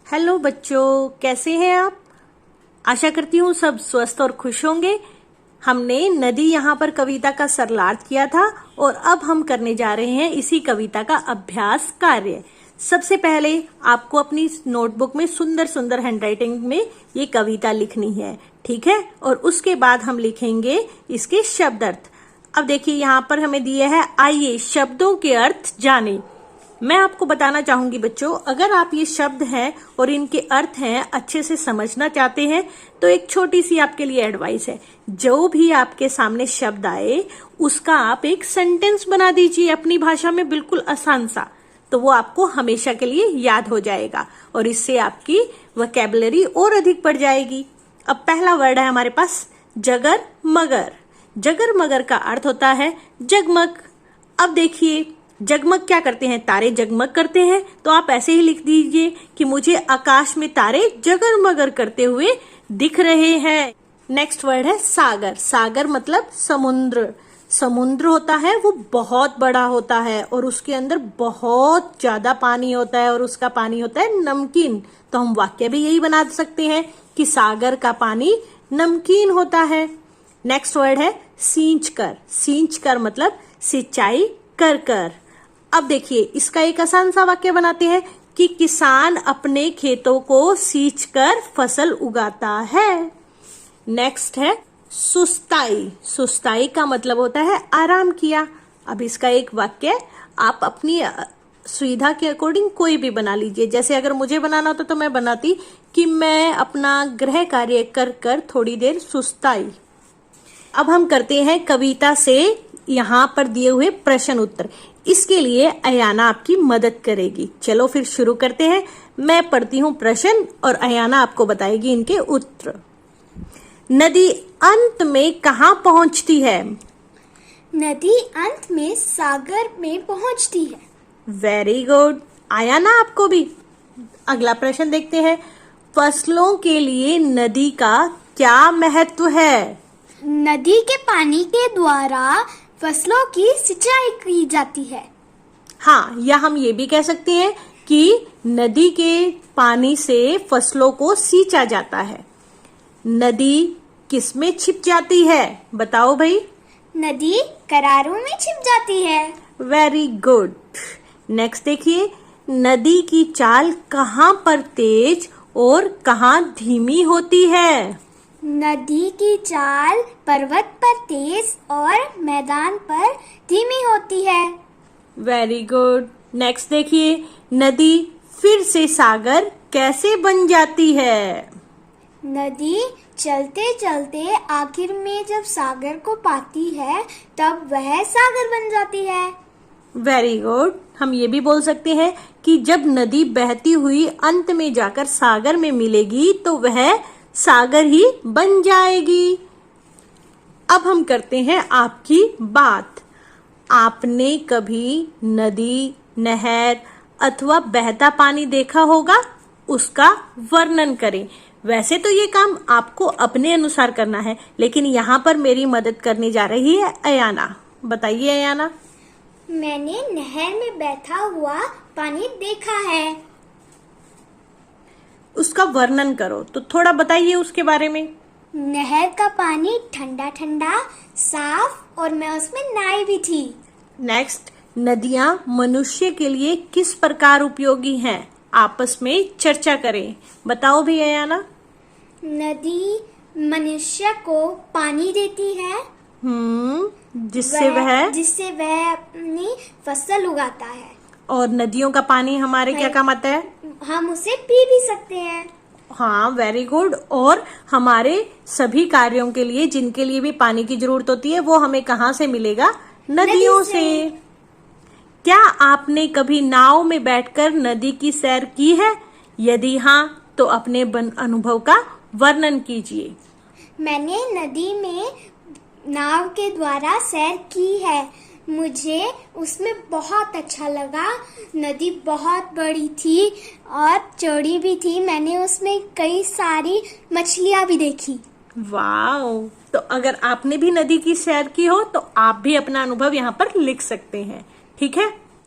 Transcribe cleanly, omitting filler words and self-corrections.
Hello बच्चों, कैसे हैं आप? आशा करती हूँ सब स्वस्थ और खुश होंगे। हमने नदी यहाँ पर कविता का सरलार्थ किया था और अब हम करने जा रहे हैं इसी कविता का अभ्यास कार्य। सबसे पहले आपको अपनी नोटबुक में सुंदर सुंदर हैंडराइटिंग में ये कविता लिखनी है, ठीक है? और उसके बाद हम लिखेंगे इसके शब्द अर्थ। अब देखिए यहाँ पर हमें दिया है, आइए शब्दों के अर्थ जाने। मैं आपको बताना चाहूंगी बच्चों, अगर आप ये शब्द हैं और इनके अर्थ हैं अच्छे से समझना चाहते हैं तो एक छोटी सी आपके लिए एडवाइस है। जो भी आपके सामने शब्द आए उसका आप एक सेंटेंस बना दीजिए अपनी भाषा में, बिल्कुल आसान सा, तो वो आपको हमेशा के लिए याद हो जाएगा और इससे आपकी वोकैबुलरी और अधिक बढ़ जाएगी। अब पहला वर्ड है हमारे पास जगर मगर। जगर मगर का अर्थ होता है जगमग। अब देखिए जगमग क्या करते हैं, तारे जगमग करते हैं, तो आप ऐसे ही लिख दीजिए कि मुझे आकाश में तारे जगर मगर करते हुए दिख रहे हैं। नेक्स्ट वर्ड है सागर। सागर मतलब समुद्र। समुद्र होता है वो बहुत बड़ा होता है और उसके अंदर बहुत ज्यादा पानी होता है और उसका पानी होता है नमकीन। तो हम वाक्य भी यही बना सकते हैं कि सागर का पानी नमकीन होता है। नेक्स्ट वर्ड है सींचकर। सींचकर मतलब सिंचाई कर कर। अब देखिए इसका एक आसान सा वाक्य बनाते हैं कि किसान अपने खेतों को सींचकर फसल उगाता है। नेक्स्ट है सुस्ताई। सुस्ताई का मतलब होता है आराम किया। अब इसका एक वाक्य आप अपनी सुविधा के अकॉर्डिंग कोई भी बना लीजिए। जैसे अगर मुझे बनाना होता तो मैं बनाती कि मैं अपना गृह कार्य कर कर थोड़ी देर सुस्ताई। अब हम करते हैं कविता से यहाँ पर दिए हुए प्रश्न उत्तर। इसके लिए अयाना आपकी मदद करेगी। चलो फिर शुरू करते हैं। मैं पढ़ती हूँ प्रश्न और अयाना आपको बताएगी इनके उत्तर। नदी अंत में कहाँ पहुँचती है? नदी अंत में सागर में पहुँचती है। Very good. अयाना आपको भी। अगला प्रश्न देखते हैं। फसलों के लिए नदी का क्या महत्व है? नदी के पानी के द्वारा फसलों की सिंचाई की जाती है। हाँ, या हम ये भी कह सकते हैं कि नदी के पानी से फसलों को सींचा जाता है। नदी किस में छिप जाती है? बताओ भाई। नदी करारों में छिप जाती है। Very good. नेक्स्ट देखिए, नदी की चाल कहाँ पर तेज और कहाँ धीमी होती है? नदी की चाल पर्वत पर तेज और मैदान पर धीमी होती है। Very good. नेक्स्ट देखिए, नदी फिर से सागर कैसे बन जाती है? नदी चलते चलते आखिर में जब सागर को पाती है तब वह सागर बन जाती है। Very good. हम ये भी बोल सकते हैं कि जब नदी बहती हुई अंत में जाकर सागर में मिलेगी तो वह सागर ही बन जाएगी। अब हम करते हैं आपकी बात। आपने कभी नदी, नहर अथवा बहता पानी देखा होगा? उसका वर्णन करें। वैसे तो ये काम आपको अपने अनुसार करना है, लेकिन यहाँ पर मेरी मदद करने जा रही है अयाना। बताइए अयाना। मैंने नहर में बहता हुआ पानी देखा है। उसका वर्णन करो, तो थोड़ा बताइए उसके बारे में। नहर का पानी ठंडा ठंडा साफ और मैं उसमें नहाई भी थी। नेक्स्ट, नदियाँ मनुष्य के लिए किस प्रकार उपयोगी हैं? आपस में चर्चा करें। बताओ भी अयाना। नदी मनुष्य को पानी देती है। जिससे वह अपनी फसल उगाता है। और नदियों का पानी हमारे क्या काम आता है? हम उसे पी भी सकते हैं। हाँ, वेरी गुड। और हमारे सभी कार्यों के लिए, जिनके लिए भी पानी की जरूरत होती है, वो हमें कहाँ से मिलेगा? नदियों से। क्या आपने कभी नाव में बैठकर नदी की सैर की है? यदि हाँ, तो अपने अनुभव का वर्णन कीजिए। मैंने नदी में नाव के द्वारा सैर की है। मुझे उसमें बहुत अच्छा लगा। नदी बहुत बड़ी थी और चौड़ी भी थी। मैंने उसमें कई सारी मछलियाँ भी देखी। वाओ! तो अगर आपने भी नदी की सैर की हो तो आप भी अपना अनुभव यहाँ पर लिख सकते हैं, ठीक है?